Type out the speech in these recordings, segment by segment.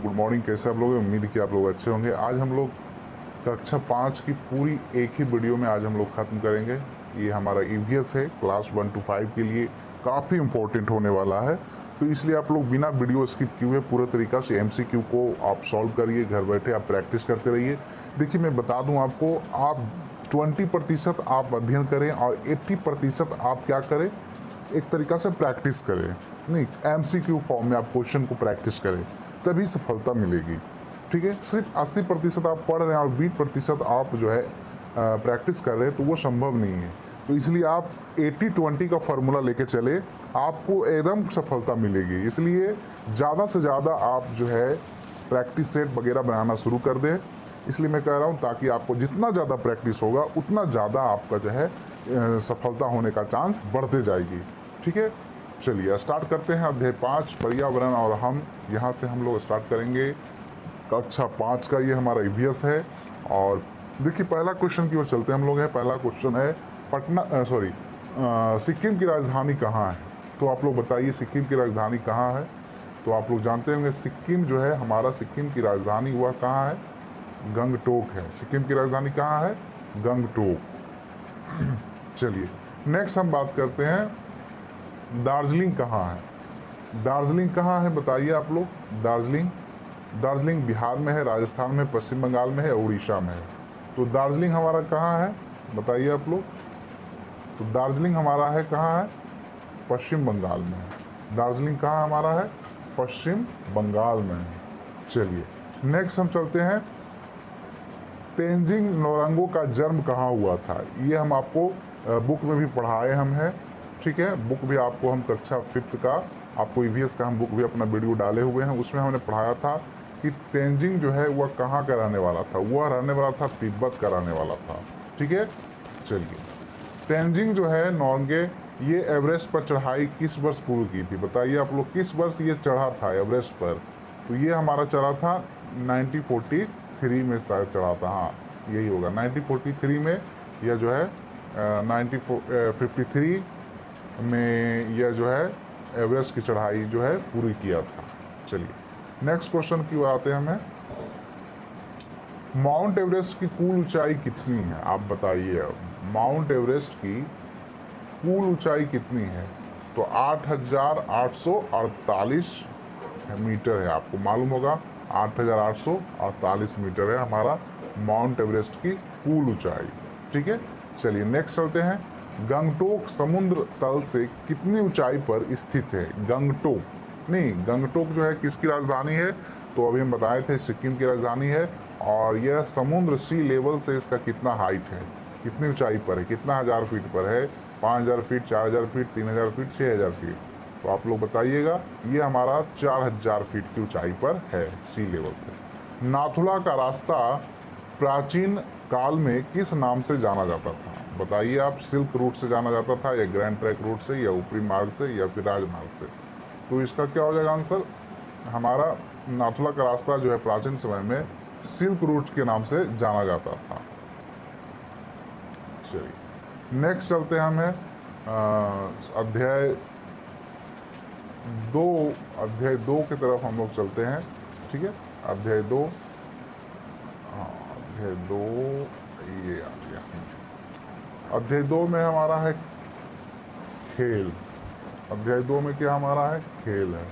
Good morning. कैसे आप लोग? उम्मीद कि आप लोग अच्छे होंगे। आज हम लोग कक्षा 5 की पूरी एक ही वीडियो में आज हम लोग ख़त्म करेंगे। ये हमारा ईवीएस है, क्लास 1 to 5 के लिए काफ़ी इम्पोर्टेंट होने वाला है। तो इसलिए आप लोग बिना वीडियो स्किप किए हुए पूरे तरीक़ा से एमसीक्यू को आप सॉल्व करिए। घर बैठे आप प्रैक्टिस करते रहिए। देखिए, मैं बता दूं आपको, आप 20% आप अध्ययन करें और 80% आप क्या करें, एक तरीक़ा से प्रैक्टिस करें। नहीं, एमसीक्यू फॉर्म में आप क्वेश्चन को प्रैक्टिस करें, तभी सफलता मिलेगी। ठीक है। सिर्फ 80% आप पढ़ रहे हैं और 20% आप जो है प्रैक्टिस कर रहे हैं, तो वो संभव नहीं है। तो इसलिए आप 80-20 का फार्मूला लेके चले, आपको एकदम सफलता मिलेगी। इसलिए ज़्यादा से ज़्यादा आप जो है प्रैक्टिस सेट वगैरह बनाना शुरू कर दें। इसलिए मैं कह रहा हूँ, ताकि आपको जितना ज़्यादा प्रैक्टिस होगा उतना ज़्यादा आपका जो है सफलता होने का चांस बढ़ते जाएगी। ठीक है, चलिए स्टार्ट करते हैं। अध्याय 5 पर्यावरण, और हम यहाँ से हम लोग स्टार्ट करेंगे कक्षा 5 का। ये हमारा ईवीएस है। और देखिए, पहला क्वेश्चन की ओर चलते हैं हम लोग। है पहला क्वेश्चन है, सिक्किम की राजधानी कहाँ है? तो आप लोग बताइए, सिक्किम की राजधानी कहाँ है? तो आप लोग जानते होंगे, सिक्किम जो है हमारा, सिक्किम की राजधानी हुआ कहाँ है? गंगटोक है। सिक्किम की राजधानी कहाँ है? गंगटोक। चलिए नेक्स्ट हम बात करते हैं, दार्जिलिंग कहाँ है? दार्जिलिंग कहाँ है बताइए आप लोग। दार्जिलिंग बिहार में है, राजस्थान में, पश्चिम बंगाल में है, उड़ीसा में है। तो दार्जिलिंग हमारा कहाँ है बताइए आप लोग। तो दार्जिलिंग हमारा है कहाँ है? पश्चिम बंगाल में है। दार्जिलिंग कहाँ हमारा है? पश्चिम बंगाल में है। चलिए नेक्स्ट हम चलते हैं, तेंजिंग नोरंगो का जन्म कहाँ हुआ था? ये हम आपको बुक में भी पढ़ाए हम हैं। ठीक है, बुक भी आपको हम कक्षा 5th का, आपको ईवीएस का हम बुक भी अपना वीडियो डाले हुए हैं। उसमें हमने पढ़ाया था कि तेंजिंग जो है वह कहाँ का रहने वाला था। वह रहने वाला था तिब्बत का रहने वाला था। ठीक है, चलिए तेंजिंग जो है नोरंगे, ये एवरेस्ट पर चढ़ाई किस वर्ष पूरी की थी? बताइए आप लोग, किस वर्ष ये चढ़ा था एवरेस्ट पर? तो ये हमारा चढ़ा था 1943 में शायद चढ़ा था। हाँ, यही होगा 1943 में। यह जो है 1953 में यह जो है एवरेस्ट की चढ़ाई जो है पूरी किया था। चलिए नेक्स्ट क्वेश्चन की ओर आते हैं हमें। माउंट एवरेस्ट की कुल ऊंचाई कितनी है? आप बताइए। अब माउंट एवरेस्ट की कुल ऊंचाई कितनी है? तो 8,848 मीटर है। आपको मालूम होगा 8,848 मीटर है हमारा माउंट एवरेस्ट की कुल ऊंचाई। ठीक है, चलिए नेक्स्ट चलते हैं। गंगटोक समुद्र तल से कितनी ऊंचाई पर स्थित है? गंगटोक नहीं, गंगटोक जो है किसकी राजधानी है? तो अभी हम बताए थे सिक्किम की राजधानी है। और यह समुद्र सी लेवल से इसका कितना हाइट है, कितनी ऊंचाई पर है, कितना हज़ार फीट पर है? 5,000 फीट, 4,000 फीट, 3,000 फीट, 6,000 फीट? तो आप लोग बताइएगा। ये हमारा 4,000 फीट की ऊंचाई पर है सी लेवल से। नाथुला का रास्ता प्राचीन काल में किस नाम से जाना जाता था? बताइए आप। सिल्क रूट से जाना जाता था, या ग्रैंड ट्रैक रूट से, या ऊपरी मार्ग से, या फिर राजमार्ग से? तो इसका क्या हो जाएगा आंसर? हमारा नाथुला का रास्ता जो है प्राचीन समय में सिल्क रूट के नाम से जाना जाता था। चलिए नेक्स्ट चलते हैं हमें अध्याय 2 की तरफ हम लोग चलते हैं। ठीक है, अध्याय 2, अध्याय 2 ये आ गया। अध्याय 2 में हमारा है खेल। अध्याय 2 में क्या हमारा है? खेल है।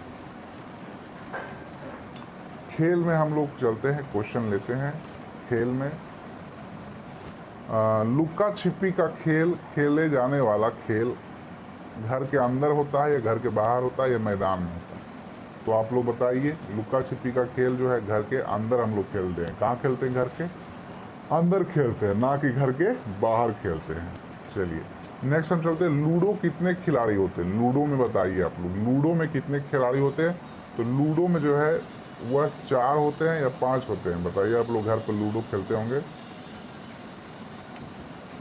खेल में हम लोग चलते हैं, क्वेश्चन लेते हैं। खेल में लुक्का छिपी का खेल खेले जाने वाला खेल घर के अंदर होता है, या घर के बाहर होता है, या मैदान में होता है? तो आप लोग बताइए। लुक्का छिपी का खेल जो है घर के अंदर हम लोग खेलते हैं। कहाँ खेलते हैं? घर के अंदर खेलते हैं, ना कि घर के बाहर खेलते हैं। चलिए नेक्स्ट हम चलते हैं, लूडो कितने खिलाड़ी होते हैं? लूडो में बताइए आप लोग, लूडो में कितने खिलाड़ी होते हैं? तो लूडो में जो है वह 4 होते हैं या 5 होते हैं? बताइए आप लोग, घर पर लूडो खेलते होंगे।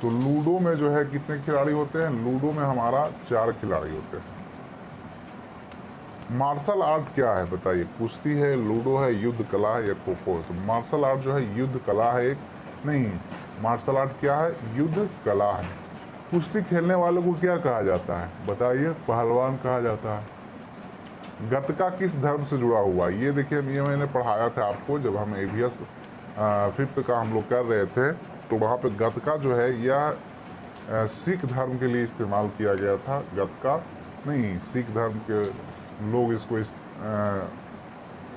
तो लूडो में जो है कितने खिलाड़ी होते हैं? लूडो में हमारा 4 खिलाड़ी होते हैं। मार्शल आर्ट क्या है बताइए? कुश्ती है, लूडो है, युद्ध कला है, या खो खो है? तो मार्शल आर्ट जो है युद्ध कला है। एक नहीं, मार्शल आर्ट क्या है? युद्ध कला है। कुश्ती खेलने वालों को क्या कहा जाता है बताइए? पहलवान कहा जाता है। गत्का किस धर्म से जुड़ा हुआ है? ये देखिए, ये मैंने पढ़ाया था आपको जब हम एवीएस 5th का हम लोग कर रहे थे, तो वहाँ पे गत्का जो है यह सिख धर्म के लिए इस्तेमाल किया गया था। गत्का नहीं, सिख धर्म के लोग इसको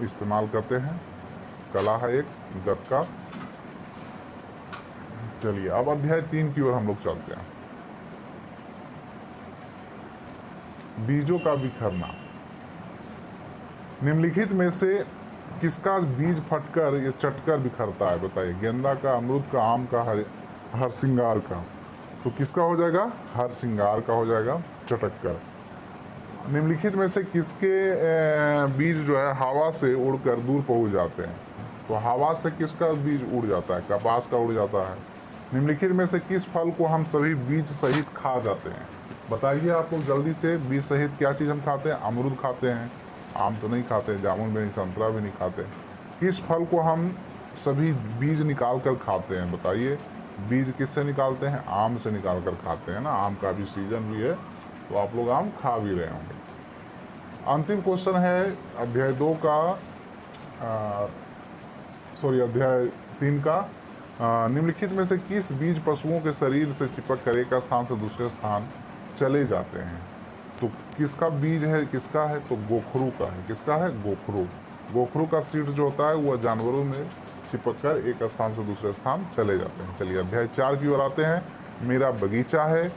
इस्तेमाल करते हैं, कला है एक गत्का। चलिए अब अध्याय 3 की ओर हम लोग चलते हैं। बीजों का बिखरना। निम्नलिखित में से किसका बीज फटकर या चटकर बिखरता है? बताइए। गेंदा का, अमरूद का, आम का, हरसिंगार का। तो किसका हो जाएगा? हरसिंगार का हो जाएगा, चटक कर। निम्नलिखित में से किसके बीज जो है हवा से उड़कर दूर पहुंच जाते हैं? तो हवा से किसका बीज उड़ जाता है? कपास का उड़ जाता है। निम्नलिखित में से किस फल को हम सभी बीज सहित खा जाते हैं? बताइए आप लोग जल्दी से। बीज सहित क्या चीज़ हम खाते हैं? अमरूद खाते हैं, आम तो नहीं खाते, जामुन भी नहीं, संतरा भी नहीं खाते। किस फल को हम सभी बीज निकाल कर खाते हैं? बताइए। बीज किससे निकालते हैं? आम से निकाल कर खाते हैं ना। आम का भी सीजन भी है, तो आप लोग आम खा भी रहे होंगे। अंतिम क्वेश्चन है अध्याय 2 का, अध्याय 3 का। निम्नलिखित में से किस बीज पशुओं के शरीर से चिपक कर एक स्थान से दूसरे स्थान चले जाते हैं? तो किसका बीज है? किसका है? तो गोखरू का है। किसका है? गोखरू। गोखरू का सीड जो होता है वह जानवरों में चिपक कर एक स्थान से दूसरे स्थान चले जाते हैं। चलिए अध्याय 4 की ओर आते हैं। मेरा बगीचा है।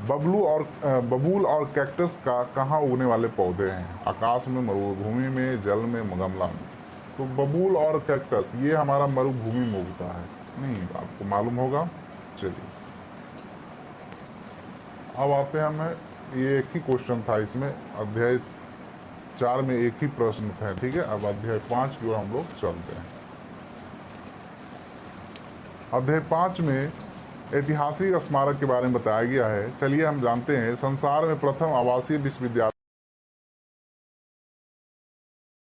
बबूल और कैक्टस का कहाँ उगने वाले पौधे हैं? आकाश में, मरुभूमि में, जल में, गमला में। तो बबूल और कैक्टस ये हमारा मरुभूमि में उगता है। नहीं, आपको मालूम होगा। चलिए अब आते हैं हमें, ये एक ही क्वेश्चन था इसमें, अध्याय 4 में एक ही प्रश्न था। ठीक है, अब अध्याय 5 की ओर हम लोग चलते हैं। अध्याय 5 में ऐतिहासिक स्मारक के बारे में बताया गया है। चलिए हम जानते हैं। संसार में प्रथम आवासीय विश्वविद्यालय